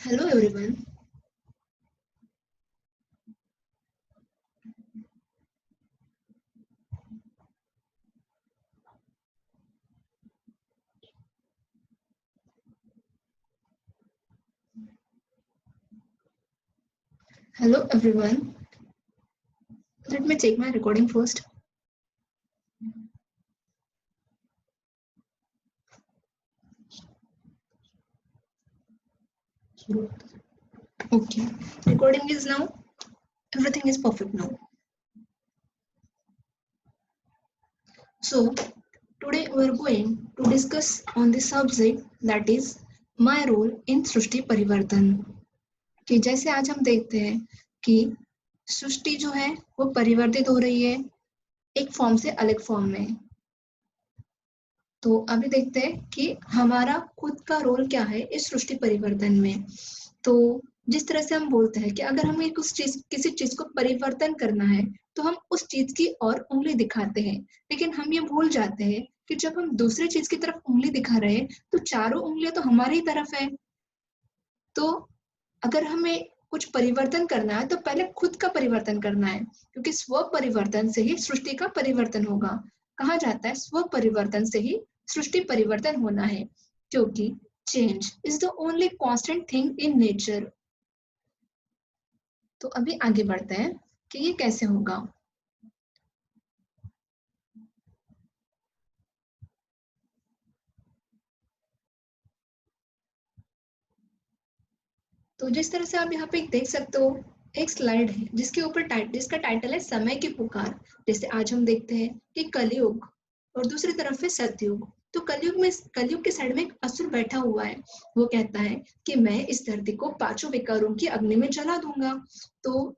Hello everyone. Hello everyone. Let me check my recording first. Okay. Recording is now. Everything is perfect now. So today we are going to discuss on the subject that is my role in सृष्टि परिवर्तन. कि जैसे आज हम देखते हैं कि सृष्टि जो है वो परिवर्तित हो रही है एक फॉर्म से अलग फॉर्म में. तो अभी देखते हैं कि हमारा खुद का रोल क्या है इस सृष्टि परिवर्तन में. तो जिस तरह से हम बोलते हैं कि अगर हमें किसी चीज को परिवर्तन करना है तो हम उस चीज की ओर उंगली दिखाते हैं, लेकिन हम ये भूल जाते हैं कि जब हम दूसरी चीज की तरफ उंगली दिखा रहे हैं तो चारों उंगलियां तो हमारी ही तरफ है. तो अगर हमें कुछ परिवर्तन करना है तो पहले खुद का परिवर्तन करना है, क्योंकि स्व परिवर्तन से ही सृष्टि का परिवर्तन होगा. कहा जाता है स्व परिवर्तन से ही सृष्टि परिवर्तन होना है, क्योंकि change is the only constant thing in nature. तो अभी आगे बढ़ते हैं कि ये कैसे होगा. तो जिस तरह से आप यहाँ पे देख सकते हो एक स्लाइड है जिसके ऊपर जिसका टाइटल है समय की पुकार. जैसे आज हम देखते हैं कि कलयुग और दूसरी तरफ है सतयुग. तो कलयुग के साइड में एक असुर बैठा हुआ है. वो कहता है कि मैं इस धरती को पांचों विकारों की अग्नि में जला दूंगा. तो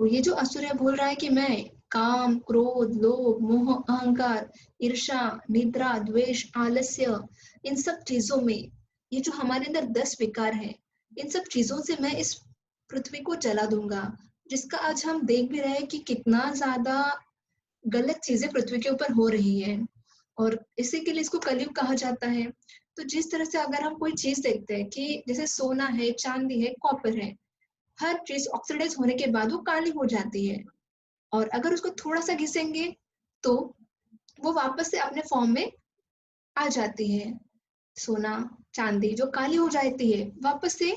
ये जो असुर है बोल रहा है कि मैं काम, क्रोध, लोभ, मोह, अहंकार, ईर्ष्या, निद्रा, द्वेष, आलस्य, इन सब चीजों में, ये जो हमारे अंदर 10 विकार हैं, इन सब चीजों से मैं इस पृथ्वी को जला दूंगा. जिसका आज हम देख भी रहे हैं कि कितना ज्यादा गलत चीजें पृथ्वी के ऊपर हो रही है, और इसी के लिए इसको कलयुग कहा जाता है. तो जिस तरह से अगर हम कोई चीज देखते हैं कि जैसे सोना है, चांदी है, कॉपर है, हर चीज ऑक्सीडाइज होने के बाद वो काली हो जाती है, और अगर उसको थोड़ा सा घिसेंगे तो वो वापस से अपने फॉर्म में आ जाती है. सोना, चांदी जो काली हो जाती है वापस से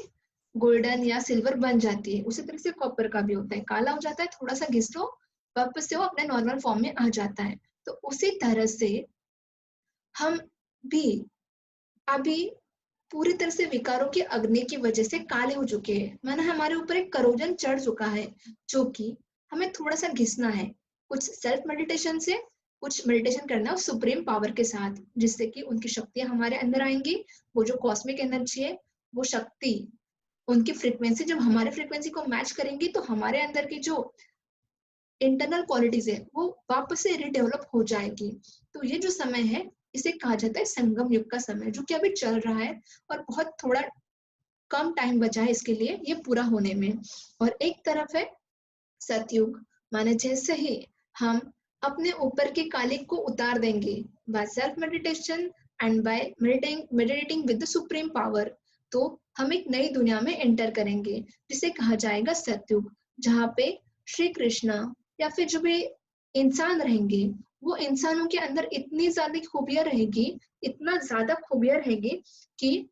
गोल्डन या सिल्वर बन जाती है. उसी तरह से कॉपर का भी होता है, काला हो जाता है, थोड़ा सा घिस लो वापस से वो अपने नॉर्मल फॉर्म में आ जाता है. तो उसी तरह से हम भी अभी पूरी तरह से विकारों की अग्नि की वजह से काले हो चुके हैं. माना हमारे ऊपर एक करोजन चढ़ चुका है, जो कि हमें थोड़ा सा घिसना है. कुछ सेल्फ मेडिटेशन से, कुछ मेडिटेशन करना है सुप्रीम पावर के साथ, जिससे कि उनकी शक्तियां हमारे अंदर आएंगी. वो जो कॉस्मिक एनर्जी है, वो शक्ति, उनकी फ्रीक्वेंसी जब हमारे फ्रीक्वेंसी को मैच करेंगी तो हमारे अंदर की जो इंटरनल क्वालिटीज है वो वापस से रिडेवलप हो जाएगी. तो ये जो समय है इसे कहा जाता है संगम युग का समय, जो कि अभी चल रहा है और बहुत थोड़ा कम टाइम बचा है इसके लिए ये पूरा होने में. और एक तरफ है सतयुग. माने जैसे ही हम अपने ऊपर के कालिक को उतार देंगे by self meditation and by meditating with the supreme power, तो हम एक नई दुनिया में एंटर करेंगे जिसे कहा जाएगा सतयुग, जहाँ पे श्री कृष्णा या फिर जो भी इंसान रहेंगे वो इंसानों के अंदर इतनी ज्यादा खूबियां रहेगी, इतना ज्यादा खूबियां रहेगी कि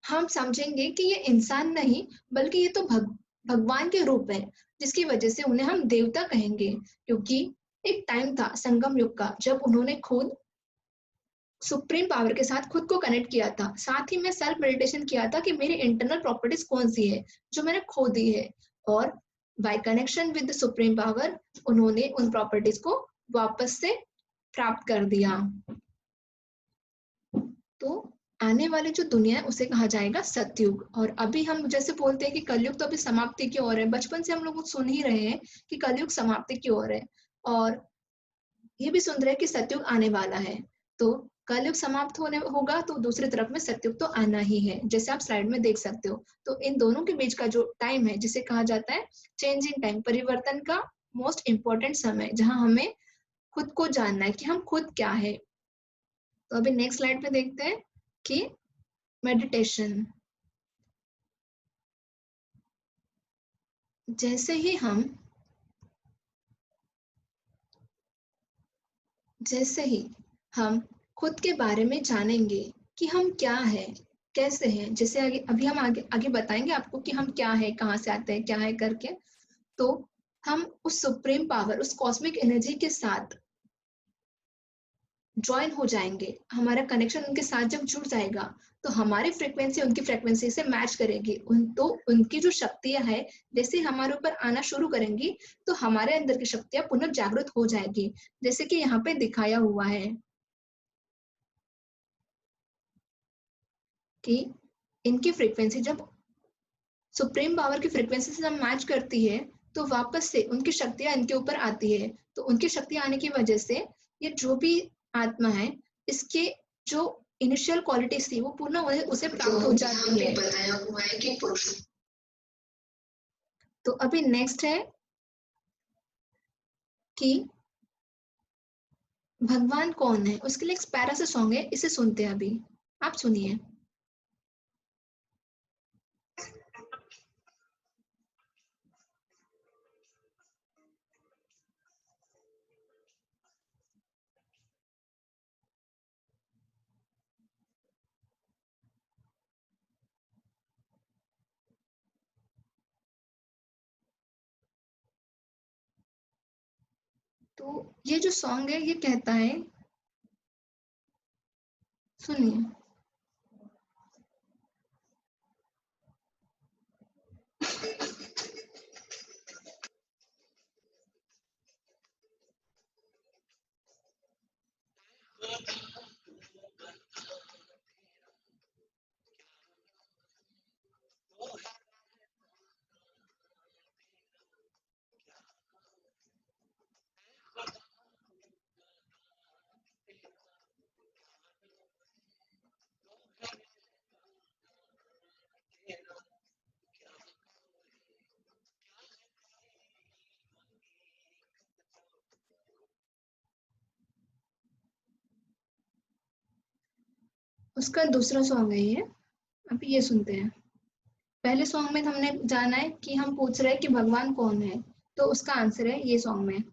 हम समझेंगे कि ये इंसान नहीं बल्कि ये तो भगवान के रूप है, जिसकी वजह से उन्हें हम देवता कहेंगे. क्योंकि एक टाइम था संगम युग का जब उन्होंने खुद सुप्रीम पावर के साथ खुद को कनेक्ट किया था, साथ ही में सेल्फ मेडिटेशन किया था कि मेरी इंटरनल प्रॉपर्टीज कौन सी है जो मैंने खो दी है, और by connection with the supreme power उन्होंने उन प्रॉपर्टीज को वापस से प्राप्त कर दिया. तो आने वाली जो दुनिया है उसे कहा जाएगा सतयुग. और अभी हम जैसे बोलते हैं कि कलयुग तो अभी समाप्ति की ओर है, बचपन से हम लोग सुन ही रहे हैं कि कलयुग समाप्ति की ओर है, और ये भी सुन रहे हैं कि सतयुग आने वाला है. तो कलयुग समाप्त होने होगा तो दूसरी तरफ में सतयुग तो आना ही है, जैसे आप स्लाइड में देख सकते हो. तो इन दोनों के बीच का जो टाइम है जिसे कहा जाता है चेंजिंग टाइम, परिवर्तन का मोस्ट इम्पोर्टेंट समय, जहाँ हमें खुद को जानना है कि हम खुद क्या है। तो अभी नेक्स्ट स्लाइड पे देखते हैं कि मेडिटेशन। जैसे ही हम खुद के बारे में जानेंगे कि हम क्या है, कैसे हैं, जैसे आगे अभी हम आगे आगे बताएंगे आपको कि हम क्या है, कहाँ से आते हैं, क्या है करके, तो हम उस सुप्रीम पावर, उस कॉस्मिक एनर्जी के साथ ज्वाइन हो जाएंगे। हमारा कनेक्शन उनके साथ जब जुड़ जाएगा तो हमारी फ्रीक्वेंसी उनकी फ्रीक्वेंसी से मैच करेगी। तो उनकी जो शक्तियां है जैसे हमारे ऊपर आना शुरू करेंगी तो हमारे अंदर की शक्तियां पुनः जागृत हो जाएगी, जैसे कि यहाँ पे दिखाया हुआ है कि इनकी फ्रीक्वेंसी जब सुप्रीम पावर की फ्रीक्वेंसी से जब मैच करती है तो वापस से उनकी शक्तियां इनके ऊपर आती है। तो उनकी शक्तियां आने की वजह से ये जो भी आत्मा है, इसके जो इनिशियल क्वालिटीज थी वो पूर्ण उसे प्राप्त हो जाती है। बताया हुआ है कि पुरुष। तो अभी नेक्स्ट है कि भगवान कौन है, उसके लिए एक प्यारा सा सॉन्ग है, इसे सुनते हैं अभी, आप सुनिए। तो ये जो सॉन्ग है ये कहता है, सुनिए। उसका दूसरा सॉन्ग है ये, अभी ये सुनते हैं। पहले सॉन्ग में हमने जाना है कि हम पूछ रहे हैं कि भगवान कौन है, तो उसका आंसर है ये सॉन्ग में।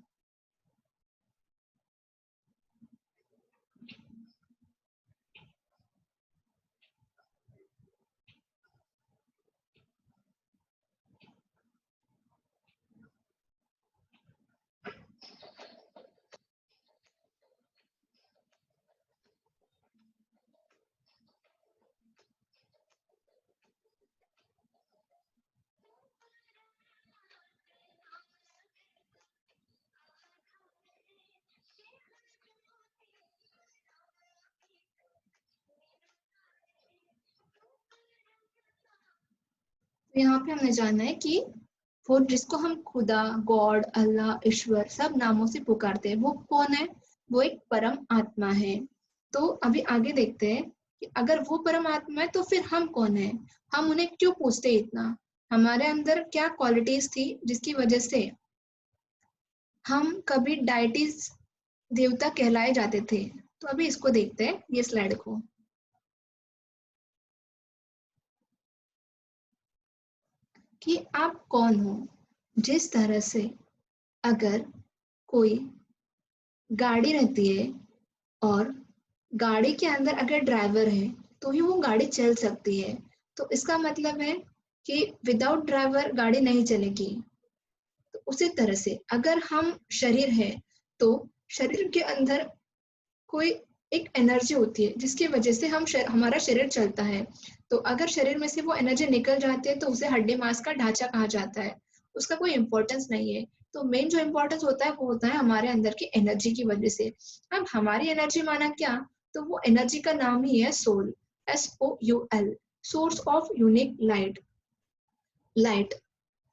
तो यहाँ पे हमने जाना है कि वो जिसको हम खुदा, गॉड, अल्लाह, ईश्वर सब नामों से पुकारते हैं, वो कौन है? वो एक परम आत्मा है। तो अभी आगे देखते हैं कि अगर वो परम आत्मा है तो फिर हम कौन है, हम उन्हें क्यों पूछते हैं इतना, हमारे अंदर क्या क्वालिटीज थी जिसकी वजह से हम कभी डाइटिस देवता कहलाए जाते थे। तो अभी इसको देखते हैं, ये स्लाइड को, कि आप कौन हो। जिस तरह से अगर कोई गाड़ी रहती है और गाड़ी के अंदर अगर ड्राइवर है तो ही वो गाड़ी चल सकती है, तो इसका मतलब है कि विदाउट ड्राइवर गाड़ी नहीं चलेगी। तो उसी तरह से अगर हम शरीर है तो शरीर के अंदर कोई एक एनर्जी होती है जिसकी वजह से हमारा शरीर चलता है। तो अगर शरीर में से वो एनर्जी निकल जाती है तो उसे हड्डी मांस का ढांचा कहा जाता है, उसका कोई इंपॉर्टेंस नहीं है। तो मेन जो इम्पोर्टेंस होता है वो होता है हमारे अंदर की एनर्जी की वजह से। अब हमारी एनर्जी माना क्या, तो वो एनर्जी का नाम ही है soul, SOUL, source of unique light. Light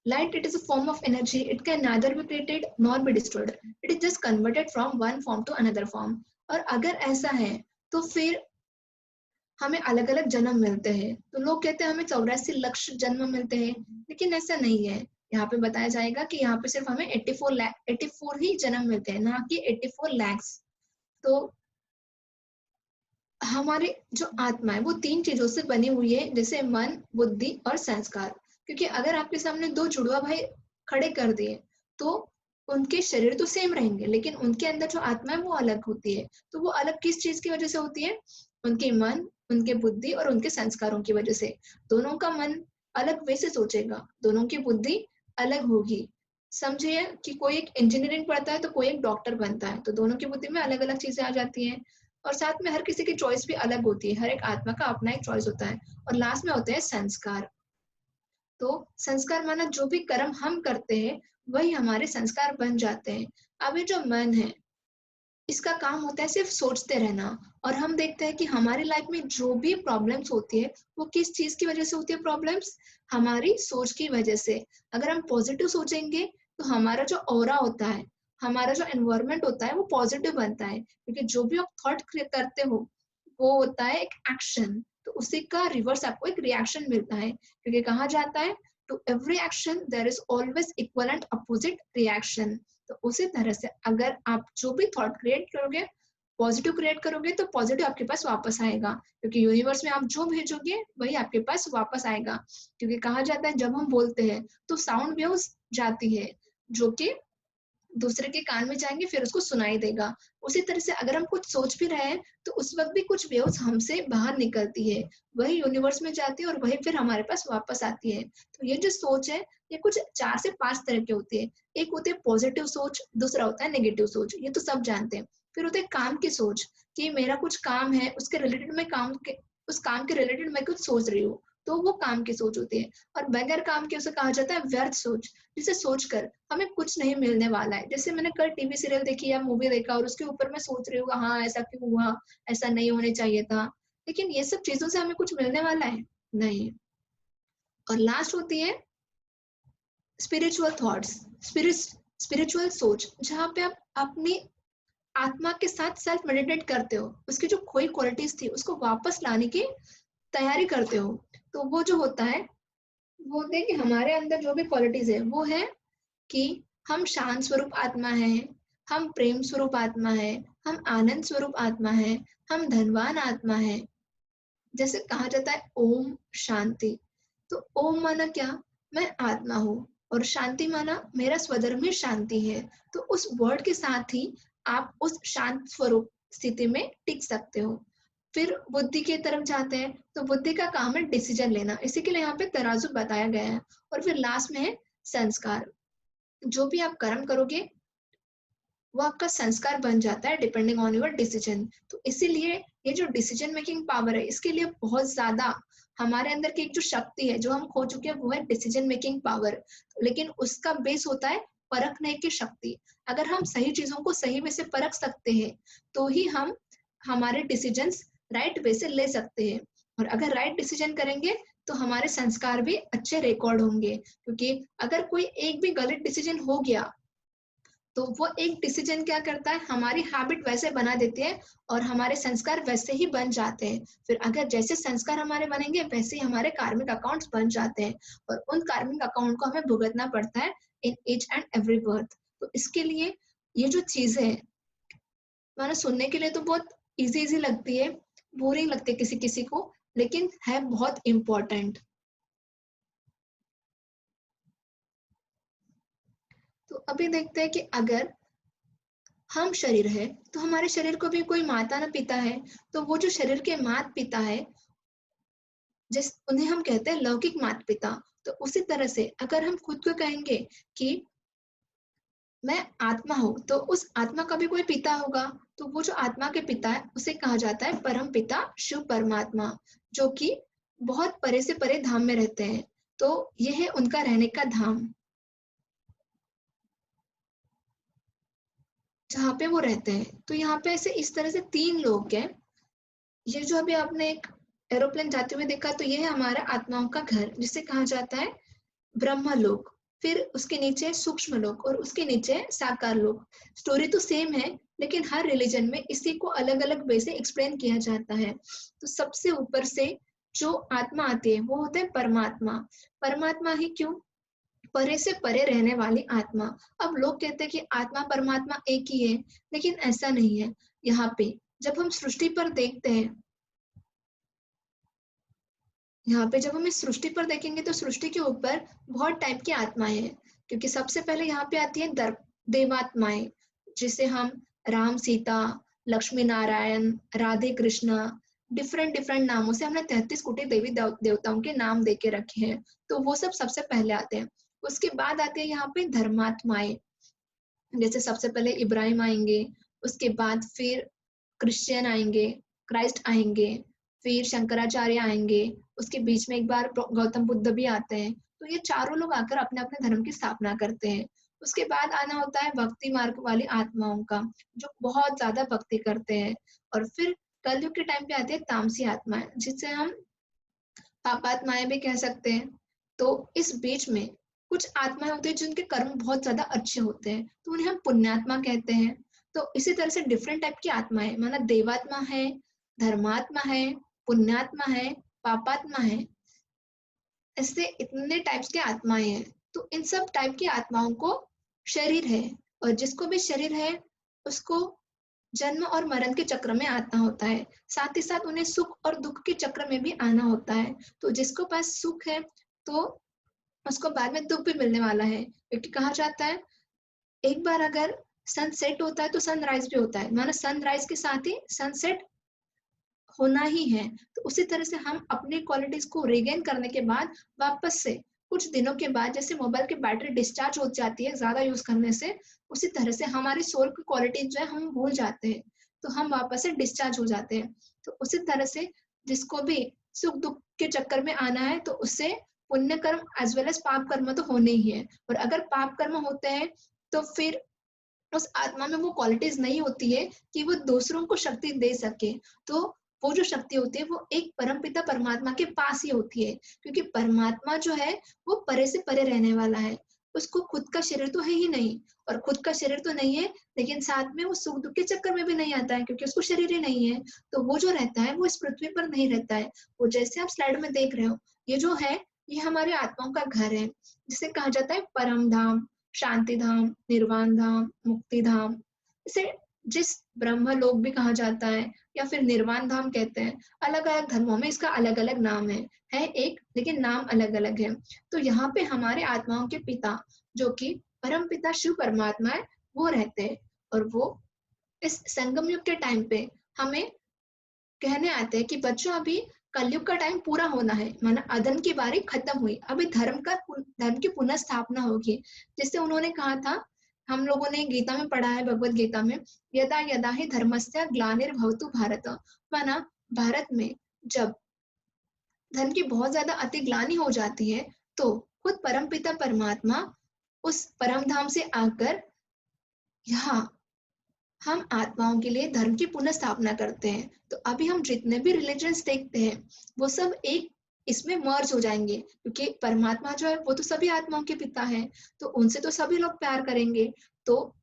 Light, it is a form of energy. It can neither be created nor be destroyed. It is just converted from one form to another form. और अगर ऐसा है तो फिर हमें अलग अलग जन्म मिलते हैं। तो लोग कहते हैं हमें 84 लाख जन्म मिलते हैं, लेकिन ऐसा नहीं है। यहाँ पे बताया जाएगा कि यहाँ पे सिर्फ हमें 84 ही जन्म मिलते हैं, ना कि 84 lakhs। तो हमारे जो आत्मा है वो 3 चीजों से बनी हुई है, जैसे मन, बुद्धि और संस्कार। क्योंकि अगर आपके सामने 2 जुड़वा भाई खड़े कर दिए तो उनके शरीर तो सेम रहेंगे, लेकिन उनके अंदर जो आत्मा है वो अलग होती है। तो वो अलग किस चीज की वजह से होती है? उनके मन, उनके बुद्धि और उनके संस्कारों की वजह से। दोनों का मन अलग वे से सोचेगा, दोनों की बुद्धि अलग होगी। समझिए कि कोई एक इंजीनियरिंग पढ़ता है तो कोई एक डॉक्टर बनता है, तो दोनों की बुद्धि में अलग अलग चीजें आ जाती हैं। और साथ में हर किसी की चॉइस भी अलग होती है, हर एक आत्मा का अपना एक चॉइस होता है। और लास्ट में होते हैं संस्कार। तो संस्कार माना जो भी कर्म हम करते हैं वही हमारे संस्कार बन जाते हैं। अब ये जो मन है इसका काम होता है सिर्फ सोचते रहना। और हम देखते हैं कि हमारी लाइफ में जो भी प्रॉब्लम्स होती है वो किस चीज की वजह से होती है? प्रॉब्लम्स हमारी सोच की वजह से। अगर हम पॉजिटिव सोचेंगे तो हमारा जो ऑरा होता है, हमारा जो एनवायरनमेंट होता है वो पॉजिटिव बनता है, क्योंकि जो भी आप थॉट करते हो वो होता है एक एक्शन। तो उसी का रिवर्स आपको एक रिएक्शन मिलता है, क्योंकि कहा जाता है to every action there is always equal and opposite reaction. तो उसी तरह से अगर आप जो भी थॉट क्रिएट करोगे, पॉजिटिव क्रिएट करोगे, तो पॉजिटिव आपके पास वापस आएगा, क्योंकि यूनिवर्स में आप जो भेजोगे वही आपके पास वापस आएगा। क्योंकि कहा जाता है जब हम बोलते हैं तो साउंड वेव्स जाती है जो कि दूसरे के कान में जाएंगे, फिर उसको सुनाई देगा। उसी तरह से अगर हम कुछ सोच भी रहे हैं तो उस वक्त भी कुछ वेव्स हमसे बाहर निकलती है, वही यूनिवर्स में जाती है और वही फिर हमारे पास वापस आती है। तो ये जो सोच है ये कुछ 4 से 5 तरह की होती है। एक होती है पॉजिटिव सोच, दूसरा होता है नेगेटिव सोच, ये तो सब जानते हैं। फिर होता है काम की सोच, कि मेरा कुछ काम है उसके रिलेटेड मैं उस काम के रिलेटेड मैं कुछ सोच रही हूँ, तो वो काम की सोच होती है। और बगैर काम के उसे कहा जाता है व्यर्थ सोच, जिसे सोचकर हमें कुछ नहीं मिलने वाला है। जैसे मैंने कल टीवी सीरियल देखी या मूवी देखा और उसके ऊपर मैं सोच रही हूँ हाँ ऐसा क्यों हुआ, ऐसा नहीं होने चाहिए था, लेकिन ये सब चीजों से हमें कुछ मिलने वाला है? नहीं। और लास्ट होती है स्पिरिचुअल थॉट्स, स्पिरिचुअल सोच, जहाँ पे आप अपनी आत्मा के साथ सेल्फ मेडिटेट करते हो, उसकी जो खोई क्वालिटीज थी उसको वापस लाने की तैयारी करते हो। तो वो जो होता है वो होता है कि हमारे अंदर जो भी क्वालिटीज है वो है कि हम शांत स्वरूप आत्मा है, हम प्रेम स्वरूप आत्मा है, हम आनंद स्वरूप आत्मा है, हम धनवान आत्मा है। जैसे कहा जाता है ओम शांति, तो ओम माना क्या? मैं आत्मा हूँ। और शांति माना मेरा स्वधर्म ही शांति है। तो उस वर्ड के साथ ही आप उस शांत स्वरूप स्थिति में टिक सकते हो। फिर बुद्धि की तरफ जाते हैं, तो बुद्धि का काम है डिसीजन लेना, इसी के लिए यहाँ पे तराजू बताया गया है। और फिर लास्ट में है संस्कार, जो भी आप कर्म करोगे वो आपका संस्कार बन जाता है डिपेंडिंग ऑन योर डिसीजन। तो इसीलिए ये जो डिसीजन मेकिंग पावर है इसके लिए बहुत ज्यादा हमारे अंदर की एक जो शक्ति है जो हम खो चुके हैं वो है डिसीजन मेकिंग पावर। लेकिन उसका बेस होता है परखने की शक्ति। अगर हम सही चीजों को सही वे से परख सकते हैं तो ही हम हमारे डिसीजंस राइट वे से ले सकते हैं। और अगर राइट डिसीजन करेंगे तो हमारे संस्कार भी अच्छे रिकॉर्ड होंगे, क्योंकि अगर कोई एक भी गलत डिसीजन हो गया तो वो एक डिसीजन क्या करता है, हमारी हैबिट वैसे बना देती है और हमारे संस्कार वैसे ही बन जाते हैं। फिर अगर जैसे संस्कार हमारे बनेंगे वैसे ही हमारे कार्मिक अकाउंट्स बन जाते हैं, और उन कार्मिक अकाउंट को हमें भुगतना पड़ता है in each and every birth. तो इसके लिए ये जो चीजें हैं माना सुनने के लिए तो बहुत इजी इजी लगती है, बोरिंग लगती है किसी किसी को, लेकिन है बहुत इम्पोर्टेंट। तो अभी देखते हैं कि अगर हम शरीर है तो हमारे शरीर को भी कोई माता ना पिता है। तो वो जो शरीर के माता पिता है जिस उन्हें हम कहते हैं लौकिक माता पिता। तो उसी तरह से अगर हम खुद को कहेंगे कि मैं आत्मा हूँ तो उस आत्मा का भी कोई पिता होगा। तो वो जो आत्मा के पिता है उसे कहा जाता है परम पिता शिव परमात्मा, जो कि बहुत परे से परे धाम में रहते हैं। तो यह है उनका रहने का धाम जहाँ पे वो रहते हैं। तो यहाँ पे ऐसे इस तरह से 3 लोग हैं। ये जो अभी आपने एक एरोप्लेन जाते हुए देखा तो ये है हमारा आत्माओं का घर, जिसे कहा जाता है ब्रह्मलोक। फिर उसके नीचे सूक्ष्म लोक और उसके नीचे साकार लोक। स्टोरी तो सेम है लेकिन हर रिलीजन में इसी को अलग अलग वे से एक्सप्लेन किया जाता है। तो सबसे ऊपर से जो आत्मा आती है वो होता है परमात्मा। परमात्मा ही क्यों? परे से परे रहने वाली आत्मा। अब लोग कहते हैं कि आत्मा परमात्मा एक ही है, लेकिन ऐसा नहीं है। यहाँ पे जब हम सृष्टि पर देखते हैं, यहाँ पे जब हम इस सृष्टि पर देखेंगे तो सृष्टि के ऊपर बहुत टाइप की आत्माएं हैं। क्योंकि सबसे पहले यहाँ पे आती है देवात्माएं, जिसे हम राम सीता, लक्ष्मी नारायण, राधे कृष्णा, डिफरेंट डिफरेंट नामों से हमने 33 कोटि देवी देवताओं के नाम दे के रखे हैं। तो वो सब सबसे पहले आते हैं। उसके बाद आते हैं यहाँ पे धर्मात्माएं, जैसे सबसे पहले इब्राहिम आएंगे, उसके बाद फिर क्रिश्चियन आएंगे, क्राइस्ट आएंगे, फिर शंकराचार्य आएंगे, उसके बीच में एक बार गौतम बुद्ध भी आते हैं। तो ये चारों लोग आकर अपने अपने धर्म की स्थापना करते हैं। उसके बाद आना होता है भक्ति मार्ग वाली आत्माओं का, जो बहुत ज्यादा भक्ति करते हैं। और फिर कलयुग के टाइम पे आती है तामसी आत्माएं, जिसे हम पापात्माएं भी कह सकते हैं। तो इस बीच में कुछ आत्माएं होती है जिनके कर्म बहुत ज्यादा अच्छे होते हैं, तो उन्हें हम पुण्यात्मा कहते हैं। तो इसी तरह से डिफरेंट टाइप की आत्माएं, माना देवात्मा है, धर्मात्मा है, पुण्यात्मा है, पापात्मा है, ऐसे इतने टाइप्स के आत्माएं हैं। तो इन सब टाइप की आत्माओं को शरीर है, और जिसको भी शरीर है उसको जन्म और मरण के चक्र में आना होता है। साथ ही साथ उन्हें सुख और दुख के चक्र में भी आना होता है। तो जिसको पास सुख है तो उसको बाद में दुख भी मिलने वाला है, क्योंकि कहा जाता है एक बार अगर सन सेट होता है तो सनराइज भी होता है, माना सनराइज के साथ ही सनसेट होना ही है। तो उसी तरह से हम अपनी क्वालिटीज को रिगेन करने के बाद वापस से कुछ दिनों के बाद, जैसे मोबाइल की बैटरी डिस्चार्ज हो जाती है ज्यादा यूज करने से, उसी तरह से हमारी सोल की क्वालिटी जो है हम भूल जाते हैं, तो हम वापस से डिस्चार्ज हो जाते हैं। तो उसी तरह से जिसको भी सुख दुख के चक्कर में आना है तो उससे पुण्य कर्म एज वेल एज पाप कर्म तो होने ही है। और अगर पाप कर्म होते हैं तो फिर उस आत्मा में वो क्वालिटीज नहीं होती है कि वो दूसरों को शक्ति दे सके। तो वो जो शक्ति होती है वो एक परमपिता परमात्मा के पास ही होती है, क्योंकि परमात्मा जो है वो परे से परे रहने वाला है। उसको खुद का शरीर तो है ही नहीं, और खुद का शरीर तो नहीं है लेकिन साथ में वो सुख दुख के चक्कर में भी नहीं आता है, क्योंकि उसको शरीर ही नहीं है। तो वो जो रहता है वो इस पृथ्वी पर नहीं रहता है। वो जैसे आप स्लाइड में देख रहे हो, ये जो है ये हमारे आत्माओं का घर है, जिसे कहा जाता है परम धाम, शांति धाम, निर्वाण धाम, मुक्ति धाम। इसे जिस ब्रह्म लोक भी कहा जाता है या फिर निर्वाण धाम कहते हैं। अलग अलग धर्मों में इसका अलग अलग नाम है एक, लेकिन नाम अलग अलग है। तो यहाँ पे हमारे आत्माओं के पिता, जो कि परम पिता शिव परमात्मा है, वो रहते हैं। और वो इस संगम युग के टाइम पे हमें कहने आते हैं कि बच्चों अभी कलयुग का टाइम पूरा होना है, माना अधर्म की बारी खत्म हुई, अभी धर्म की पुनः स्थापना होगी। जैसे उन्होंने कहा था, हम लोगों ने गीता में पढ़ा है, भगवत गीता में, यदा यदा ही धर्मस्य ग्लानिर्भवतु भारत, माना भारत में जब धर्म की बहुत ज्यादा अति ग्लानि हो जाती है तो खुद परमपिता परमात्मा उस परम धाम से आकर यहाँ हम आत्माओं के लिए धर्म की पुनः स्थापना करते हैं। तो अभी हम जितने भी रिलीजन्स देखते हैं वो सब एक इसमें मर्ज हो जाएंगे, क्योंकि परमात्मा जो है वो तो सभी आत्माओं के पिता है, तो उनसे तो सभी लोग प्यार करेंगे। तो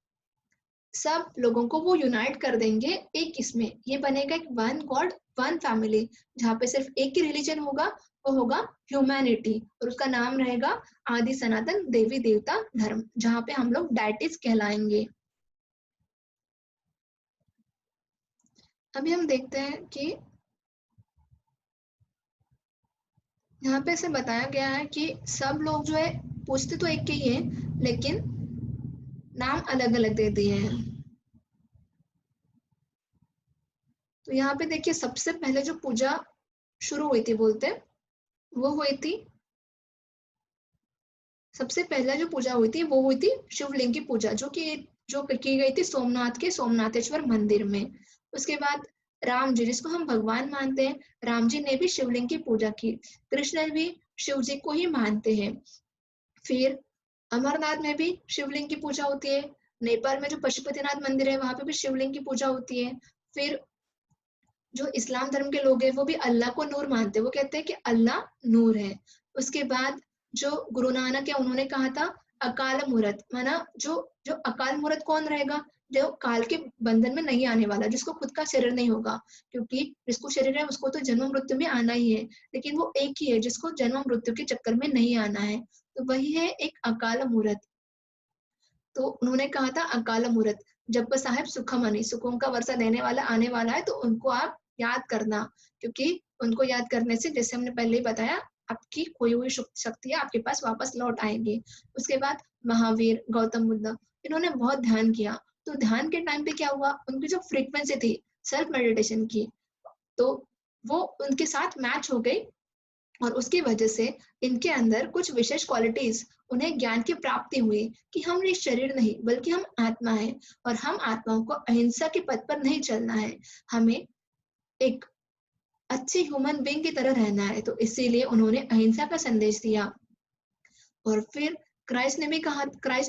सब लोगों को वो यूनाइट कर देंगे एक इसमें, ये बनेगा एक वन गॉड वन फैमिली, जहाँ पे सिर्फ एक ही रिलीजन होगा, वो होगा ह्यूमैनिटी, और उसका नाम रहेगा आदि सनातन देवी देवता धर्म, जहाँ पे हम लोग डाइटिस कहलाएंगे। अभी हम देखते हैं कि यहाँ पे ऐसे बताया गया है कि सब लोग जो है पूछते तो एक के ही हैं, लेकिन नाम अलग अलग दे दिए हैं। तो यहाँ पे देखिए सबसे पहले जो पूजा शुरू हुई थी बोलते हैं, वो हुई थी, सबसे पहला जो पूजा हुई थी वो हुई थी शिवलिंग की पूजा, जो की गई थी सोमनाथ के सोमनाथेश्वर मंदिर में। उसके बाद राम जी, जिसको हम भगवान मानते हैं, राम जी ने भी शिवलिंग की पूजा की। कृष्ण भी शिव जी को ही मानते हैं। फिर अमरनाथ में भी शिवलिंग की पूजा होती है। नेपाल में जो पशुपतिनाथ मंदिर है वहां पे भी शिवलिंग की पूजा होती है। फिर जो इस्लाम धर्म के लोग हैं वो भी अल्लाह को नूर मानते हैं, वो कहते हैं कि अल्लाह नूर है। उसके बाद जो गुरु नानक है उन्होंने कहा था अकाल मूरत, माना जो जो अकाल मूरत कौन रहेगा, जो काल के बंधन में नहीं आने वाला, जिसको खुद का शरीर नहीं होगा, क्योंकि जिसको शरीर है उसको तो जन्म मृत्यु में आना ही है, लेकिन वो एक ही है जिसको जन्म मृत्यु के चक्कर में नहीं आना है, तो वही है एक अकाल मूर्त। तो उन्होंने कहा था अकाल मूर्त, जब साहेब सुखमणि, सुखों का वर्षा देने वाला आने वाला है, तो उनको आप याद करना, क्योंकि उनको याद करने से, जैसे हमने पहले ही बताया, आपकी खोई हुई शक्तियां आपके पास वापस लौट आएंगी। उसके बाद महावीर, गौतम बुद्ध, इन्होंने बहुत ध्यान किया। तो ध्यान के टाइम पे क्या हुआ, उनकी जो फ्रीक्वेंसी थी सेल्फ मेडिटेशन की, तो वो उनके साथ मैच हो गई, और उसकी वजह से इनके अंदर कुछ विशेष क्वालिटीज, उन्हें ज्ञान की प्राप्ति हुई कि हम ये शरीर नहीं बल्कि हम आत्मा है, और हम आत्माओं को अहिंसा के पथ पर नहीं चलना है, हमें एक अच्छे ह्यूमन बीइंग की तरह रहना है। तो इसीलिए उन्होंने अहिंसा का संदेश दिया। और फिर क्राइस्ट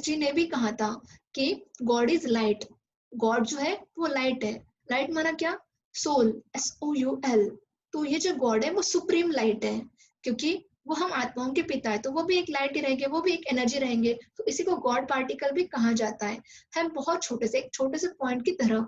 जी ने भी कहा था कि गॉड इज लाइट, गॉड जो है वो लाइट है। लाइट माना क्या, सोल, SOUL। तो ये जो गॉड है वो सुप्रीम लाइट है, क्योंकि वो हम आत्माओं के पिता है, तो वो भी एक लाइट ही रहेंगे, वो भी एक एनर्जी रहेंगे, तो इसी को गॉड पार्टिकल भी कहा जाता है। हम बहुत एक छोटे से पॉइंट की तरह,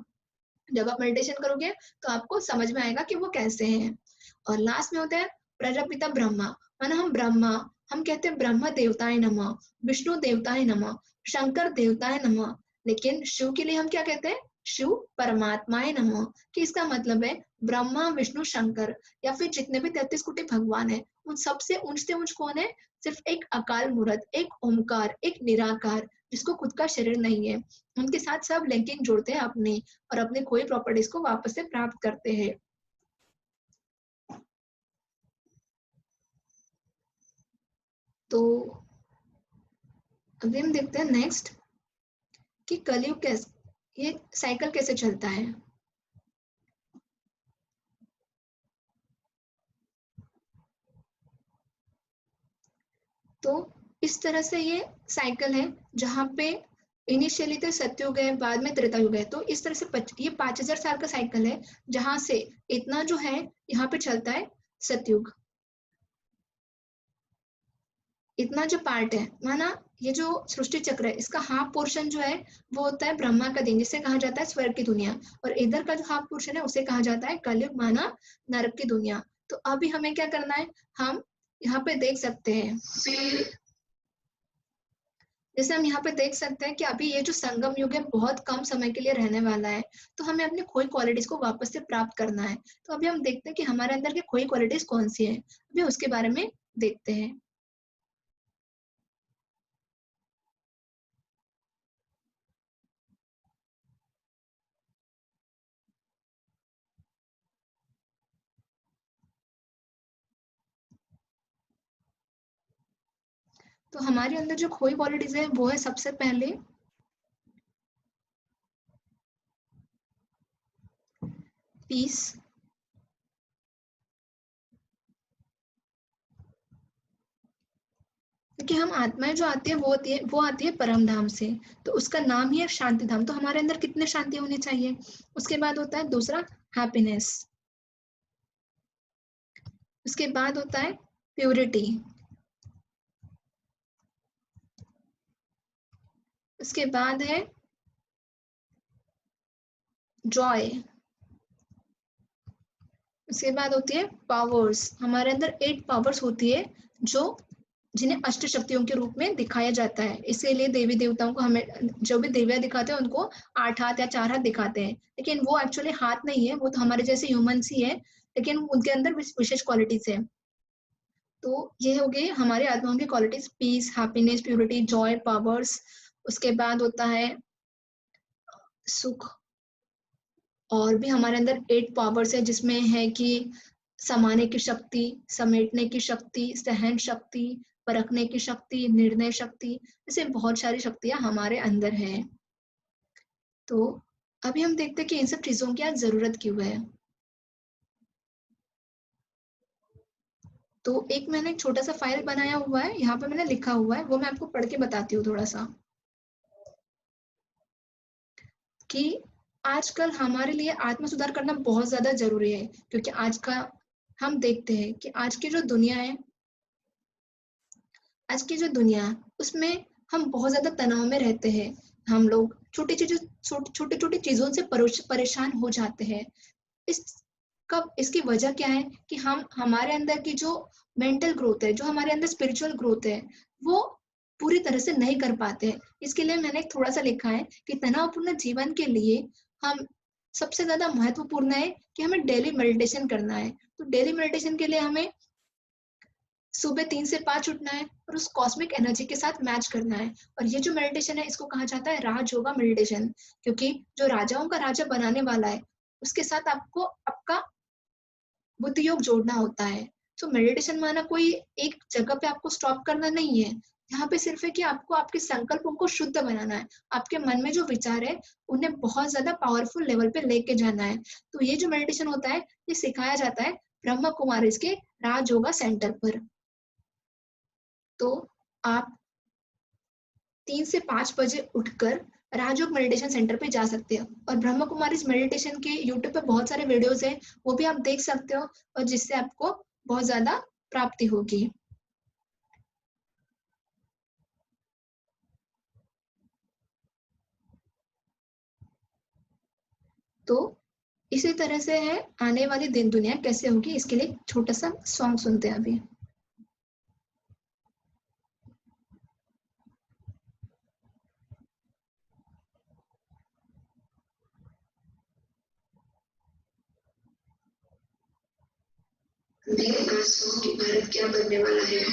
जब आप मेडिटेशन करोगे तो आपको समझ में आएगा कि वो कैसे हैं। और लास्ट में होता है प्रजापिता ब्रह्मा, माना हम ब्रह्मा, हम कहते हैं ब्रह्म देवताए नमः, विष्णु देवताए नमः, शंकर देवताए नमः, लेकिन शिव के लिए हम क्या कहते हैं, शिव परमात्माए नमः, कि इसका मतलब है ब्रह्मा विष्णु शंकर, या फिर जितने भी 33 कोटि भगवान है, उन सबसे ऊंच से ऊंच कौन है, सिर्फ एक अकाल मूर्त, एक ओमकार, एक निराकार, जिसको खुद का शरीर नहीं है। उनके साथ सब लिंकिंग जोड़ते हैं अपनी, और अपने खोई प्रॉपर्टीज को वापस से प्राप्त करते हैं। तो अभी हम देखते हैं नेक्स्ट कि कलयुग कैसे, ये साइकिल कैसे चलता है। तो इस तरह से ये साइकिल है, जहाँ पे इनिशियली तो सतयुग है, बाद में त्रेता युग है, तो इस तरह से ये 5000 साल का साइकिल है, जहाँ से इतना जो है यहाँ पे चलता है सतयुग। इतना जो पार्ट है, माना ये जो सृष्टि चक्र है, इसका हाफ पोर्शन जो है वो होता है ब्रह्मा का दिन, जिसे कहा जाता है स्वर्ग की दुनिया, और इधर का जो हाफ पोर्शन है उसे कहा जाता है कलयुग, माना नरक की दुनिया। तो अभी हमें क्या करना है, हम यहाँ पे देख सकते हैं, जैसे हम यहाँ पे देख सकते हैं कि अभी ये जो संगम युग है बहुत कम समय के लिए रहने वाला है, तो हमें अपनी खोई क्वालिटीज को वापस से प्राप्त करना है। तो अभी हम देखते हैं कि हमारे अंदर की खोई क्वालिटीज कौन सी है, अभी उसके बारे में देखते हैं। तो हमारे अंदर जो खोई क्वालिटीज है वो है सबसे पहले पीस, क्योंकि हम आत्माएं जो आती है वो आती है परम धाम से, तो उसका नाम ही है शांति धाम। तो हमारे अंदर कितने शांति होनी चाहिए। उसके बाद होता है दूसरा हैप्पीनेस, उसके बाद होता है प्योरिटी, उसके बाद है जॉय, उसके बाद होती है पावर्स। हमारे अंदर 8 पावर्स होती है, जो जिन्हें अष्ट शक्तियों के रूप में दिखाया जाता है। इसीलिए देवी देवताओं को, हमें जो भी देवियां दिखाते हैं उनको 8 हाथ या 4 हाथ दिखाते हैं, लेकिन वो एक्चुअली हाथ नहीं है, वो तो हमारे जैसे ह्यूमंस ही है, लेकिन उनके अंदर विशेष क्वालिटीज है। तो ये हो गई हमारे आत्माओं की qualities, peace, happiness, purity, joy, powers. उसके बाद होता है सुख। और भी हमारे अंदर 8 पावर्स है, जिसमें है कि समाने की शक्ति, समेटने की शक्ति, सहन शक्ति, परखने की शक्ति, निर्णय शक्ति, ऐसे बहुत सारी शक्तियां हमारे अंदर है। तो अभी हम देखते हैं कि इन सब चीजों की आज जरूरत क्यों है। तो एक मैंने एक छोटा सा फाइल बनाया हुआ है, यहाँ पे मैंने लिखा हुआ है, वो मैं आपको पढ़ के बताती हूँ थोड़ा सा, कि आजकल हमारे लिए आत्म सुधार करना बहुत ज्यादा जरूरी है। क्योंकि आज का हम देखते हैं कि आज की जो दुनिया है, आज की जो दुनिया उसमें हम बहुत ज्यादा तनाव में रहते हैं। हम लोग छोटी चीजों से परेशान हो जाते हैं। इसकी वजह क्या है कि हम हमारे अंदर की जो मेंटल ग्रोथ है, जो हमारे अंदर स्पिरिचुअल ग्रोथ है, वो पूरी तरह से नहीं कर पाते हैं। इसके लिए मैंने थोड़ा सा लिखा है कि तनावपूर्ण जीवन के लिए हम सबसे ज्यादा महत्वपूर्ण है कि हमें डेली मेडिटेशन करना है। तो डेली मेडिटेशन के लिए हमें सुबह 3 से 5 उठना है और उस कॉस्मिक एनर्जी के साथ मैच करना है। और ये जो मेडिटेशन है इसको कहा जाता है राज योगा मेडिटेशन, क्योंकि जो राजाओं का राजा बनाने वाला है उसके साथ आपको आपका बुद्धि योग जोड़ना होता है। तो मेडिटेशन माना कोई एक जगह पे आपको स्टॉप करना नहीं है। यहाँ पे सिर्फ है कि आपको आपके संकल्पों को शुद्ध बनाना है, आपके मन में जो विचार है उन्हें बहुत ज्यादा पावरफुल लेवल पे लेके जाना है। तो ये जो मेडिटेशन होता है ये सिखाया जाता है ब्रह्मा कुमारीज के राज योगा सेंटर पर। तो आप 3 से 5 बजे उठकर राजयोग मेडिटेशन सेंटर पे जा सकते हो। और ब्रह्मा कुमारी मेडिटेशन के यूट्यूब पे बहुत सारे वीडियोस हैं, वो भी आप देख सकते हो और जिससे आपको बहुत ज्यादा प्राप्ति होगी। तो इसी तरह से है आने वाली दिन दुनिया कैसे होगी, इसके लिए छोटा सा सॉन्ग सुनते हैं अभी। मैं आसमां की भारत क्या बनने वाला है।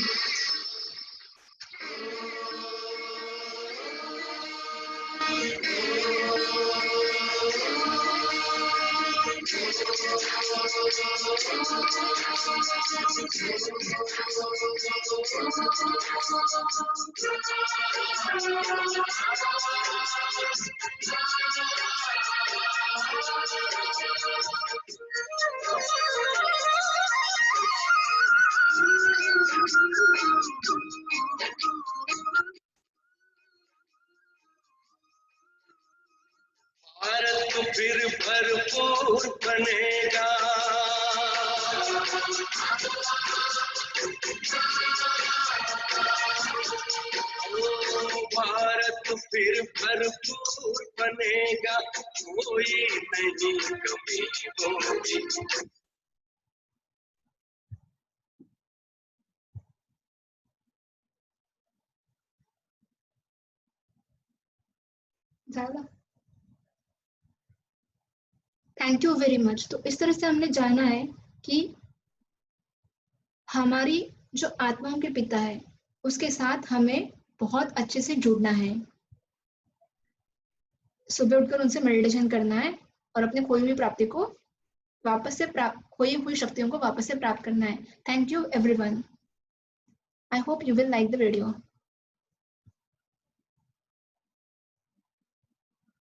भारत फिर भरपूर बनेगा, भारत फिर भरपूर बनेगा, कोई नहीं कमी होगी। ज्यादा थैंक यू वेरी मच। तो इस तरह से हमने जाना है कि हमारी जो आत्माओं के पिता है उसके साथ हमें बहुत अच्छे से जुड़ना है। सुबह उठकर उनसे मेडिटेशन करना है और अपने खोई हुई प्राप्ति को वापस से खोई हुई शक्तियों को वापस से प्राप्त करना है। Thank you everyone. I hope you will like the video.